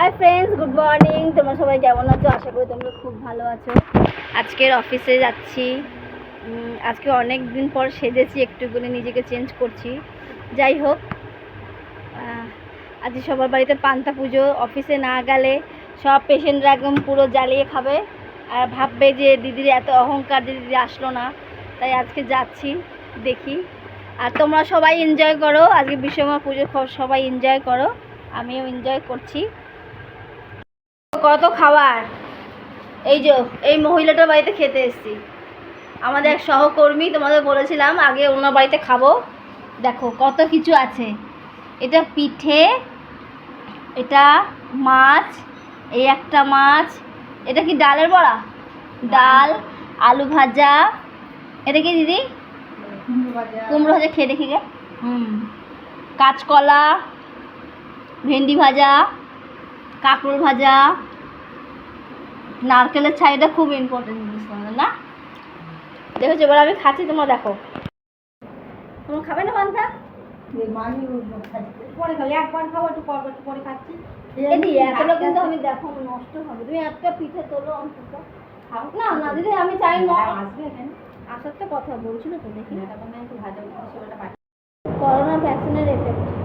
Hi friends, good morning. তোমরা সবাই কেমন আছো? আশা করি তোমরা খুব ভালো আছো। আজকের অফিসে যাচ্ছি। আজকে অনেক দিন পর সেজেছি, একটুখানি নিজেকে চেঞ্জ করছি। যাই হোক, আজকে সবার বাড়িতে পান্তা পুজো। অফিসে না গেলে সব পেশেন্টরা একদম পুরো জ্বালিয়ে খাবে আর ভাববে যে দিদির এত অহংকার, যে দিদি আসলো না। তাই আজকে যাচ্ছি, দেখি। আর তোমরা সবাই এনজয় করো, আজকে বিশ্বকর্মা পুজো সবাই এনজয় করো, আমিও এনজয় করছি। কত খাবার! এই যে এই মহিলাটার বাড়িতে খেতে এসেছি, আমাদের এক সহকর্মী, তোমাদের বলেছিলাম আগে ওনার বাড়িতে খাবো। দেখো কত কিছু আছে। এটা পিঠে, এটা মাছ, এই একটা মাছ, এটা কি ডালের বড়া, ডাল, আলু ভাজা, এটা কি দিদি? কুমড়ো ভাজা, খেয়ে দেখি গে। কাঁচকলা, ভেন্ডি ভাজা, কাঁকরোল ভাজা, নারকেলের ছাইটা খুব ইম্পর্টেন্ট জিনিস না? দেখেছো, এবার আমি খাচ্ছি, তোমরা দেখো। তোমরা খাবে না পান্তা? পরে খালি একবার খাবো, একটু পর পরে খাচ্ছি। এতটা কিন্তু আমি দেখো নষ্ট হবে। তুমি একটা পিঠে তোলো অন্তত। না না দিদি, আমি চাই না। আসবে এখানে আসার তো কথা বলছিল তো, দেখি। একটু ভাজা করোনা ভ্যাকসিনের এফেক্ট।